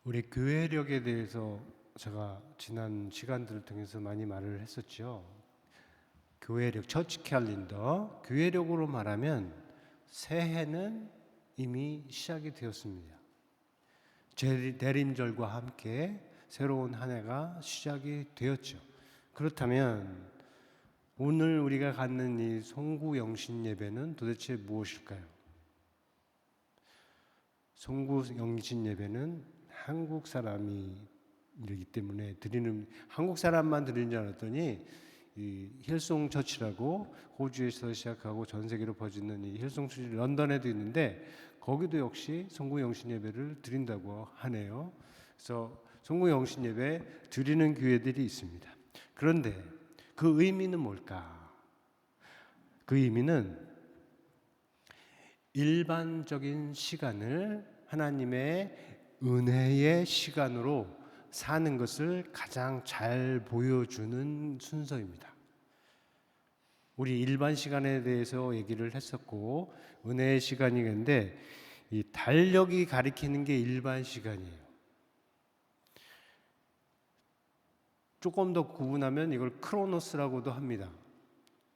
우리 교회력에 대해서 제가 지난 시간들을 통해서 많이 말을 했었죠. 교회력, 처치 캘린더, 교회력으로 말하면 새해는 이미 시작이 되었습니다. 대림절과 함께 새로운 한 해가 시작이 되었죠. 그렇다면 오늘 우리가 갖는 이 송구영신 예배는 도대체 무엇일까요? 송구영신 예배는 한국 사람이기 때문에 한국 사람만 드리는 줄 알았더니 이 힐송 처치라고 호주에서 시작하고 전 세계로 퍼지는 이 힐송 처치 런던에도 있는데 거기도 역시 송구영신 예배를 드린다고 하네요. 그래서 송구영신 예배 드리는 교회들이 있습니다. 그런데 그 의미는 뭘까? 그 의미는 일반적인 시간을 하나님의 은혜의 시간으로 사는 것을 가장 잘 보여주는 순서입니다. 우리 일반 시간에 대해서 얘기를 했었고 은혜의 시간이겠는데 이 달력이 가리키는 게 일반 시간이에요. 조금 더 구분하면 이걸 크로노스라고도 합니다.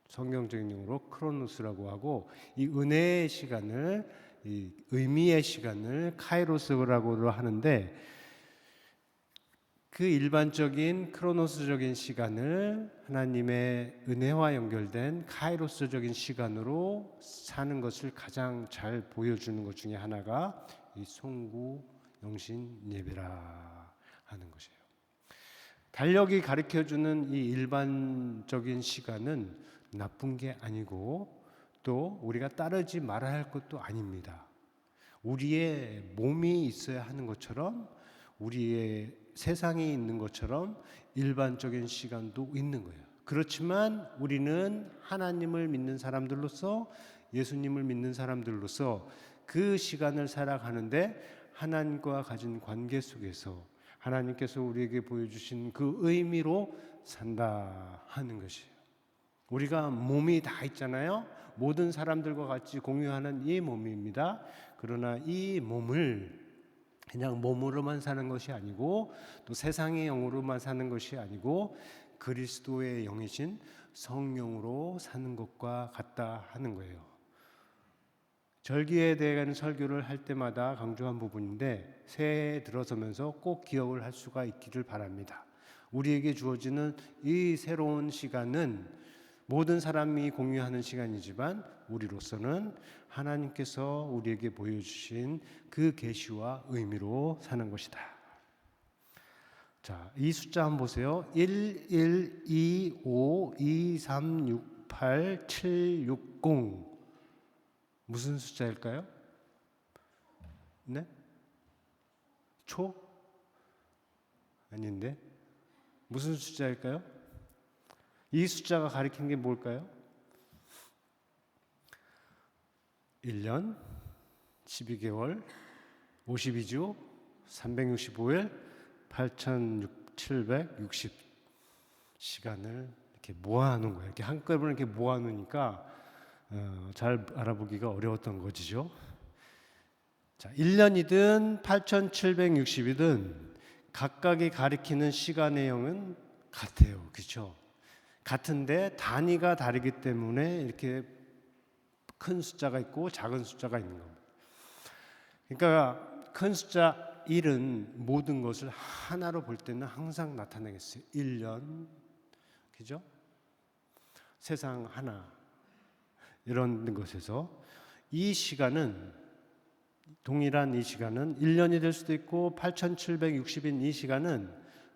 성경적인 용어로 크로노스라고 하고 이 은혜의 시간을 이 의미의 시간을 카이로스라고도 하는데 그 일반적인 크로노스적인 시간을 하나님의 은혜와 연결된 카이로스적인 시간으로 사는 것을 가장 잘 보여주는 것 중에 하나가 이 송구영신 예배라 하는 것이에요. 달력이 가르쳐주는 이 일반적인 시간은 나쁜 게 아니고 또 우리가 따르지 말아야 할 것도 아닙니다. 우리의 몸이 있어야 하는 것처럼 우리의 세상이 있는 것처럼 일반적인 시간도 있는 거예요. 그렇지만 우리는 하나님을 믿는 사람들로서 예수님을 믿는 사람들로서 그 시간을 살아가는데 하나님과 가진 관계 속에서 하나님께서 우리에게 보여주신 그 의미로 산다 하는 것이에요. 우리가 몸이 다 있잖아요. 모든 사람들과 같이 공유하는 이 몸입니다. 그러나 이 몸을 그냥 몸으로만 사는 것이 아니고 또 세상의 영으로만 사는 것이 아니고 그리스도의 영이신 성령으로 사는 것과 같다 하는 거예요. 절기에 대한 설교를 할 때마다 강조한 부분인데 새해에 들어서면서 꼭 기억을 할 수가 있기를 바랍니다. 우리에게 주어지는 이 새로운 시간은 모든 사람이 공유하는 시간이지만 우리로서는 하나님께서 우리에게 보여주신 그 계시와 의미로 사는 것이다. 자, 이 숫자 한번 보세요. 1, 1, 2, 5, 2, 3, 6, 8, 7, 6, 0 무슨 숫자일까요? 네? 초? 아닌데 무슨 숫자일까요? 이 숫자가 가리키는 게 뭘까요? 1년, 12개월, 52주, 365일, 8,760 시간을 이렇게 모아놓은 거예요. 이렇게 한꺼번에 이렇게 모아놓으니까 잘 알아보기가 어려웠던 거지죠. 자, 1년이든 8,760이든 각각이 가리키는 시간의 영은 같아요. 그렇죠? 같은데 단위가 다르기 때문에 이렇게 큰 숫자가 있고 작은 숫자가 있는 겁니다. 그러니까 큰 숫자 1은 모든 것을 하나로 볼 때는 항상 나타나겠어요. 1년, 그죠? 세상 하나 이런 것에서 이 시간은 동일한 이 시간은 1년이 될 수도 있고 8,760인 이 시간은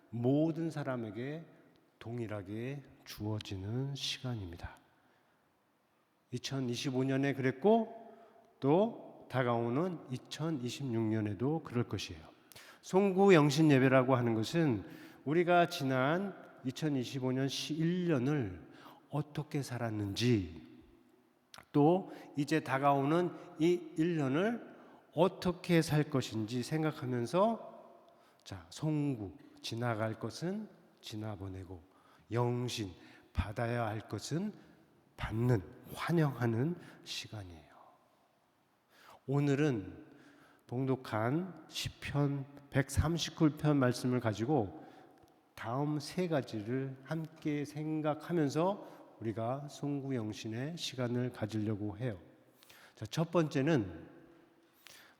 모든 사람에게 동일하게 주어지는 시간입니다. 2025년에 그랬고 또 다가오는 2026년에도 그럴 것이에요. 송구영신 예배라고 하는 것은 우리가 지난 2025년 1년을 어떻게 살았는지 또 이제 다가오는 이 1년을 어떻게 살 것인지 생각하면서 자, 송구 지나갈 것은 지나보내고 영신 받아야 할 것은 받는 환영하는 시간이에요. 오늘은 봉독한 시편 139편 말씀을 가지고 다음 세 가지를 함께 생각하면서 우리가 송구영신의 시간을 가지려고 해요. 자, 첫 번째는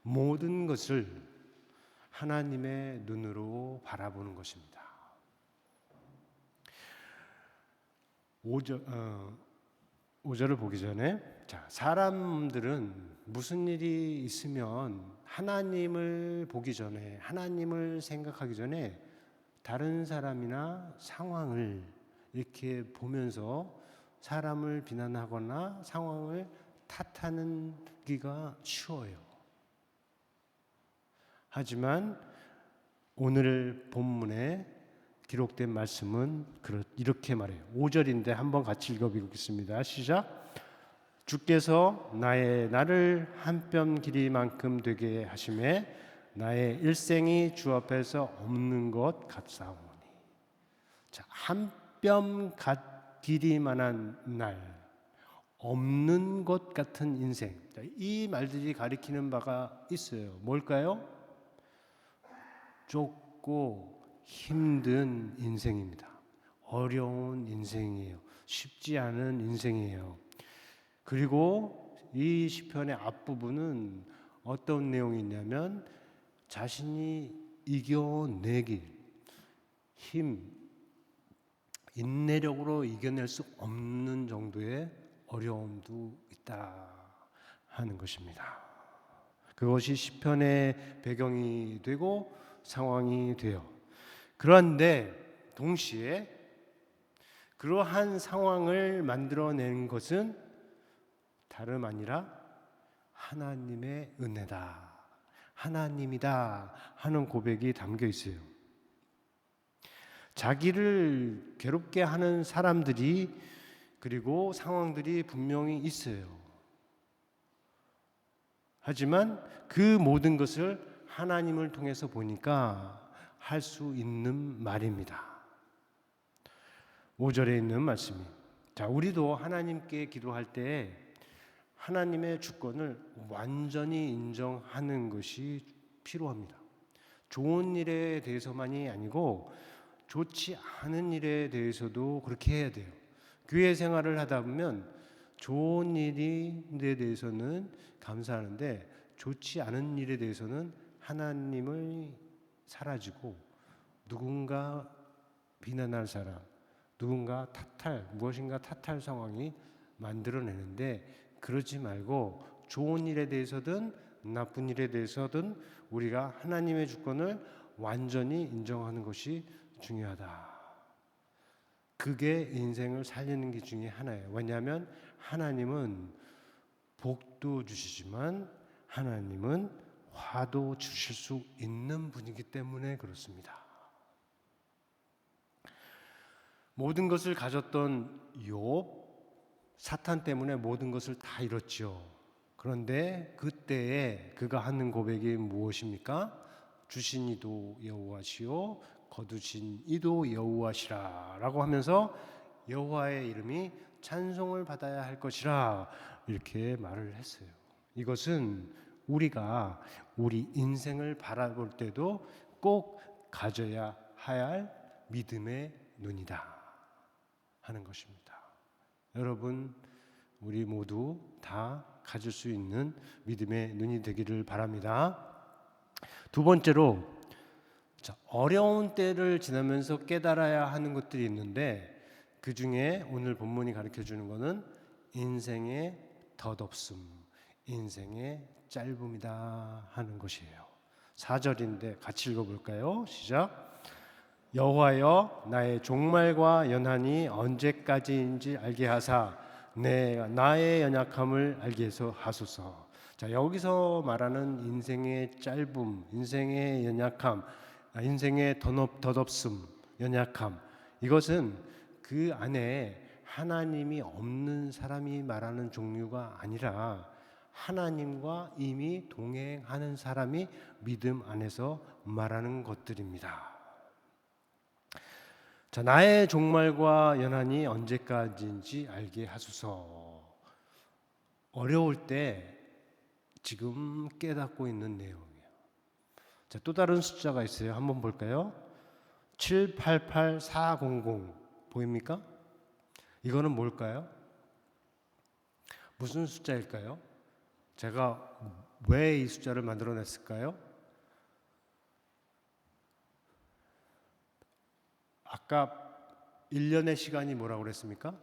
모든 것을 하나님의 눈으로 바라보는 것입니다. 5절을 보기 전에, 자, 사람들은 무슨 일이 있으면 하나님을 보기 전에, 하나님을 생각하기 전에 다른 사람이나 상황을 이렇게 보면서 사람을 비난하거나 상황을 탓하는 기가 쉬워요. 하지만 오늘 본문에 기록된 말씀은 이렇게 말해요. 5절인데 한번 같이 읽어보겠습니다. 시작. 주께서 나를 한 뼘 길이만큼 되게 하심에 나의 일생이 주 앞에서 없는 것 같사오니. 자, 한 뼘 길이만한 날, 없는 것 같은 인생. 자, 이 말들이 가리키는 바가 있어요. 뭘까요? 좁고 힘든 인생입니다. 어려운 인생이에요. 쉽지 않은 인생이에요. 그리고 이 시편의 앞부분은 어떤 내용이 있냐면 자신이 이겨내기, 인내력으로 이겨낼 수 없는 정도의 어려움도 있다 하는 것입니다. 그것이 시편의 배경이 되고 상황이 돼요. 그런데 동시에 그러한 상황을 만들어낸 것은 다름 아니라 하나님의 은혜다, 하나님이다 하는 고백이 담겨 있어요. 자기를 괴롭게 하는 사람들이 그리고 상황들이 분명히 있어요. 하지만 그 모든 것을 하나님을 통해서 보니까 할 수 있는 말입니다. 5절에 있는 말씀이, 자, 우리도 하나님께 기도할 때 하나님의 주권을 완전히 인정하는 것이 필요합니다. 좋은 일에 대해서만이 아니고 좋지 않은 일에 대해서도 그렇게 해야 돼요. 교회 생활을 하다 보면 좋은 일에 대해서는 감사하는데 좋지 않은 일에 대해서는 하나님을 사라지고 누군가 비난할 사람, 누군가 무엇인가 탓할 상황이 만들어내는데, 그러지 말고 좋은 일에 대해서든 나쁜 일에 대해서든 우리가 하나님의 주권을 완전히 인정하는 것이 중요하다. 그게 인생을 살리는 게 중에 하나예요. 왜냐하면 하나님은 복도 주시지만 하나님은 화도 주실 수 있는 분이기 때문에 그렇습니다. 모든 것을 가졌던 욥, 사탄 때문에 모든 것을 다 잃었죠. 그런데 그때에 그가 하는 고백이 무엇입니까? 주신 이도 여호와시요 거두신 이도 여호와시라 라고 하면서 여호와의 이름이 찬송을 받아야 할 것이라 이렇게 말을 했어요. 이것은 우리가 우리 인생을 바라볼 때도 꼭 가져야 할 믿음의 눈이다 하는 것입니다. 여러분, 우리 모두 다 가질 수 있는 믿음의 눈이 되기를 바랍니다. 두 번째로, 어려운 때를 지나면서 깨달아야 하는 것들이 있는데 그 중에 오늘 본문이 가르쳐주는 것은 인생의 덧없음, 인생의 짧음이다 하는 것이에요. 4절인데 같이 읽어볼까요? 시작. 여호와여, 나의 종말과 연한이 언제까지인지 알게 하사 나의 연약함을 알게 하소서. 자, 여기서 말하는 인생의 짧음, 인생의 연약함, 인생의 덧없음, 연약함, 이것은 그 안에 하나님이 없는 사람이 말하는 종류가 아니라 하나님과 이미 동행하는 사람이 믿음 안에서 말하는 것들입니다. 자, 나의 종말과 연한이 언제까지인지 알게 하소서. 어려울 때 지금 깨닫고 있는 내용이에요. 자, 또 다른 숫자가 있어요. 한번 볼까요? 788400 보입니까? 이거는 뭘까요? 무슨 숫자일까요? 제가 왜 이 숫자를 만들어냈을까요? 아까 1년의 시간이 뭐라고 그랬습니까?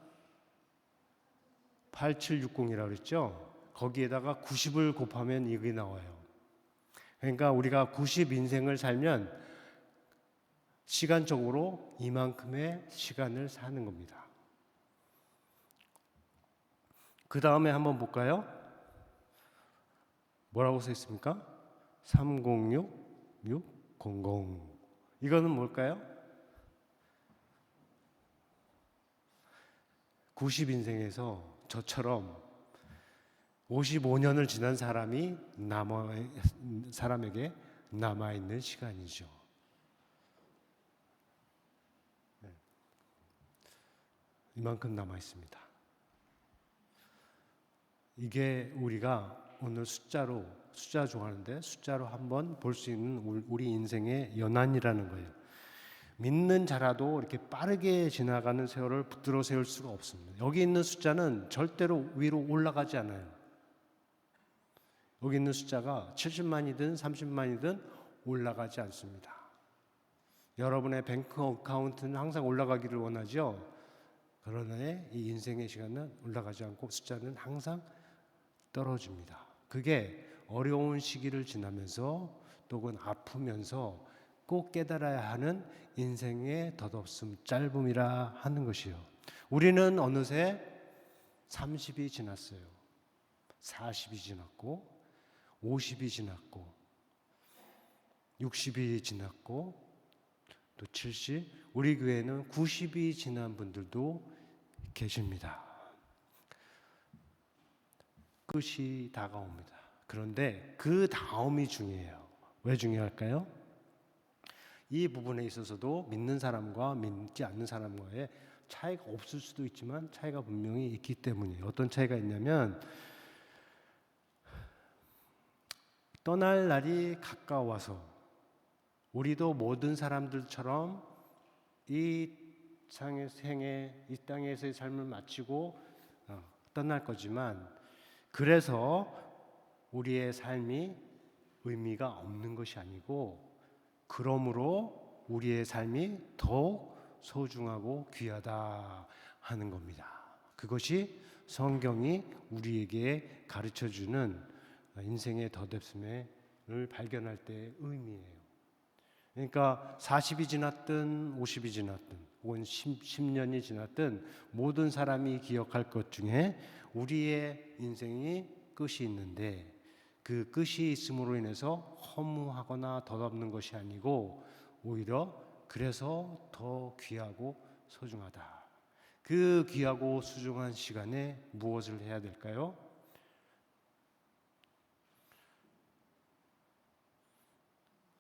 8760이라고 그랬죠? 거기에다가 90을 곱하면 이게 나와요. 그러니까 우리가 90 인생을 살면 시간적으로 이만큼의 시간을 사는 겁니다. 그 다음에 한번 볼까요? 뭐라고 써 있습니까? 306600. 이거는 뭘까요? 90인생에서 저처럼 55년을 지난 사람에게 남아있는 시간이죠. 이만큼 남아있습니다. 이게 우리가 오늘 숫자 좋아하는데 숫자로 한번 볼 수 있는 우리 인생의 연한이라는 거예요. 믿는 자라도 이렇게 빠르게 지나가는 세월을 붙들어 세울 수가 없습니다. 여기 있는 숫자는 절대로 위로 올라가지 않아요. 여기 있는 숫자가 70만이든 30만이든 올라가지 않습니다. 여러분의 뱅크 어카운트는 항상 올라가기를 원하죠. 그러나 이 인생의 시간은 올라가지 않고 숫자는 항상 떨어집니다. 그게 어려운 시기를 지나면서 또는 아프면서 꼭 깨달아야 하는 인생의 덧없음, 짧음이라 하는 것이요. 우리는 어느새 30이 지났어요. 40이 지났고 50이 지났고 60이 지났고 또 70, 우리 교회는 90이 지난 분들도 계십니다. 끝이 다가옵니다. 그런데 그 다음이 중요해요. 왜 중요할까요? 이 부분에 있어서도 믿는 사람과 믿지 않는 사람과의 차이가 없을 수도 있지만 차이가 분명히 있기 때문이에요. 어떤 차이가 있냐면 떠날 날이 가까워서 우리도 모든 사람들처럼 이 땅에서의 삶을 마치고 떠날 거지만 그래서 우리의 삶이 의미가 없는 것이 아니고 그러므로 우리의 삶이 더욱 소중하고 귀하다 하는 겁니다. 그것이 성경이 우리에게 가르쳐주는 인생의 덧없음을 발견할 때의 의미예요. 그러니까 40이 지났든 50이 지났든 혹은 10년이 지났든 모든 사람이 기억할 것 중에 우리의 인생이 끝이 있는데 그 끝이 있음으로 인해서 허무하거나 덧없는 것이 아니고 오히려 그래서 더 귀하고 소중하다. 그 귀하고 소중한 시간에 무엇을 해야 될까요?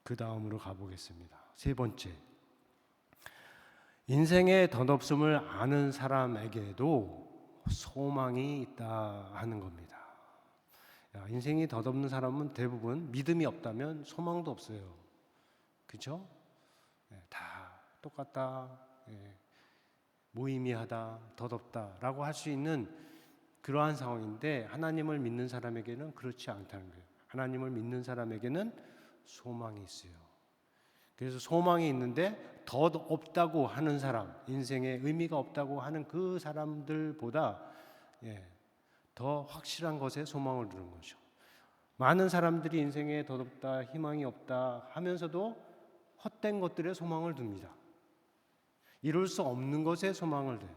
그 다음으로 가보겠습니다. 세 번째, 인생의 덧없음을 아는 사람에게도 소망이 있다 하는 겁니다. 인생이 덧없는 사람은 대부분 믿음이 없다면 소망도 없어요. 그렇죠? 다 똑같다, 무의미하다, 덧없다라고 할 수 있는 그러한 상황인데 하나님을 믿는 사람에게는 그렇지 않다는 거예요. 하나님을 믿는 사람에게는 소망이 있어요. 그래서 소망이 있는데 더 없다고 하는 사람, 인생에 의미가 없다고 하는 그 사람들보다 더 확실한 것에 소망을 두는 거죠. 많은 사람들이 인생에 덧없다, 희망이 없다 하면서도 헛된 것들에 소망을 둡니다. 이룰 수 없는 것에 소망을 둬요.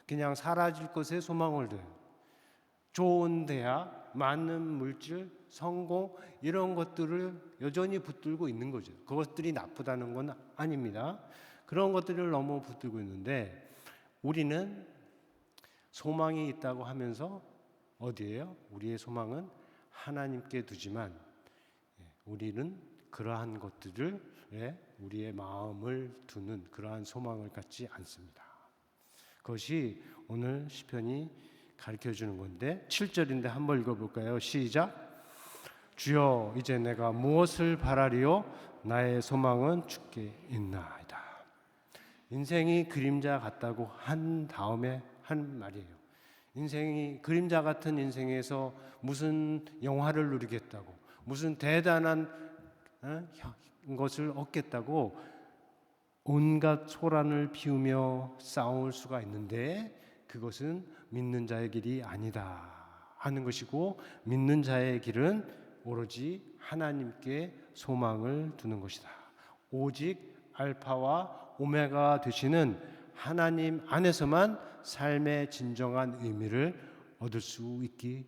그냥 사라질 것에 소망을 둬요. 좋은 대학, 많은 물질, 성공 이런 것들을 여전히 붙들고 있는 거죠. 그것들이 나쁘다는 건 아닙니다. 그런 것들을 너무 붙들고 있는데 우리는 소망이 있다고 하면서 어디에요? 우리의 소망은 하나님께 두지만 우리는 그러한 것들을 우리의 마음을 두는 그러한 소망을 갖지 않습니다. 그것이 오늘 시편이 가르쳐주는 건데 7절인데 한번 읽어볼까요? 시작! 주여 이제 내가 무엇을 바라리요? 나의 소망은 주께 있나이다. 인생이 그림자 같다고 한 다음에 한 말이에요. 인생이 그림자 같은 인생에서 무슨 영화를 누리겠다고, 무슨 대단한 것을 얻겠다고 온갖 소란을 피우며 싸울 수가 있는데, 그것은 믿는 자의 길이 아니다 하는 것이고, 믿는 자의 길은 오로지 하나님께 소망을 두는 것이다. 오직 알파와 오메가 되시는 하나님 안에서만 삶의 진정한 의미를 얻을 수 있기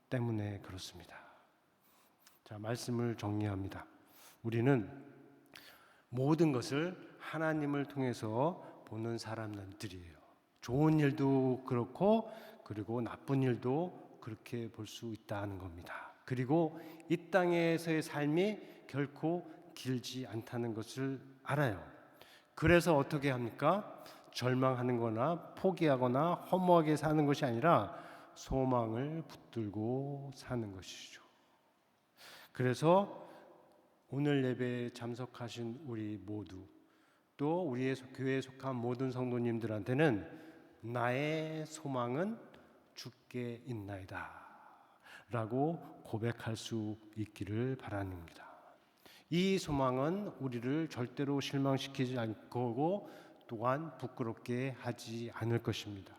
때문에 그렇습니다. 자, 말씀을 정리합니다. 우리는 모든 것을 하나님을 통해서 보는 사람들이에요. 좋은 일도 그렇고, 그리고 나쁜 일도 그렇게 볼 수 있다는 겁니다. 그리고 이 땅에서의 삶이 결코 길지 않다는 것을 알아요. 그래서 어떻게 합니까? 절망하는 거나 포기하거나 허무하게 사는 것이 아니라 소망을 붙들고 사는 것이죠. 그래서 오늘 예배에 참석하신 우리 모두, 또 우리의 교회에 속한 모든 성도님들한테는 나의 소망은 주께 있나이다 라고 고백할 수 있기를 바랍니다. 이 소망은 우리를 절대로 실망시키지 않고 또한 부끄럽게 하지 않을 것입니다.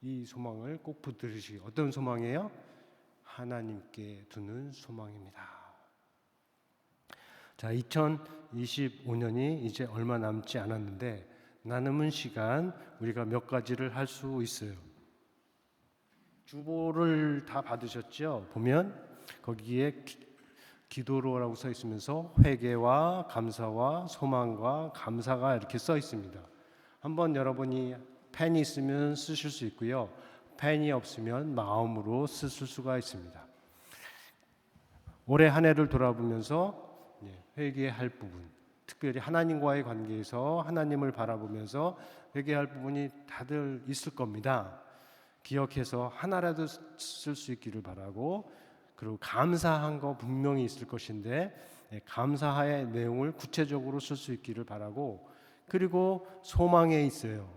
이 소망을 꼭 붙들으시기. 어떤 소망이에요? 하나님께 두는 소망입니다. 자, 2025년이 이제 얼마 남지 않았는데 남은 시간 우리가 몇 가지를 할 수 있어요. 주보를 다 받으셨죠? 보면 거기에 기도로라고 써 있으면서 회개와 감사와 소망과 감사가 이렇게 써 있습니다. 한번 여러분이 펜이 있으면 쓰실 수 있고요. 펜이 없으면 마음으로 쓰실 수가 있습니다. 올해 한 해를 돌아보면서 회개할 부분, 특별히 하나님과의 관계에서 하나님을 바라보면서 회개할 부분이 다들 있을 겁니다. 기억해서 하나라도 쓸 수 있기를 바라고, 그리고 감사한 거 분명히 있을 것인데 감사의 내용을 구체적으로 쓸 수 있기를 바라고, 그리고 소망에 있어요.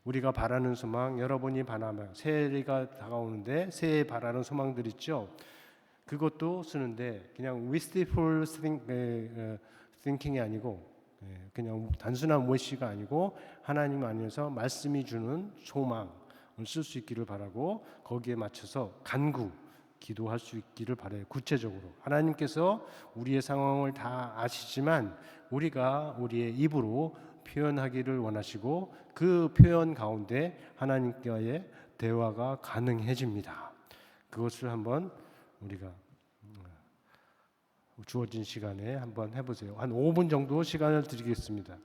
우리가 바라는 소망, 여러분이 바라면 새해가 다가오는데 새해에 바라는 소망들 있죠. 그것도 쓰는데 그냥 wistful thinking이 아니고, 그냥 단순한 wish가 아니고 하나님 안에서 말씀이 주는 소망을 쓸 수 있기를 바라고, 거기에 맞춰서 간구 기도할 수 있기를 바라요. 구체적으로 하나님께서 우리의 상황을 다 아시지만 우리가 우리의 입으로 표현하기를 원하시고, 그 표현 가운데 하나님과의 대화가 가능해집니다. 그것을 한번 우리가 주어진 시간에 한번 해보세요. 한 5분 정도 시간을 드리겠습니다.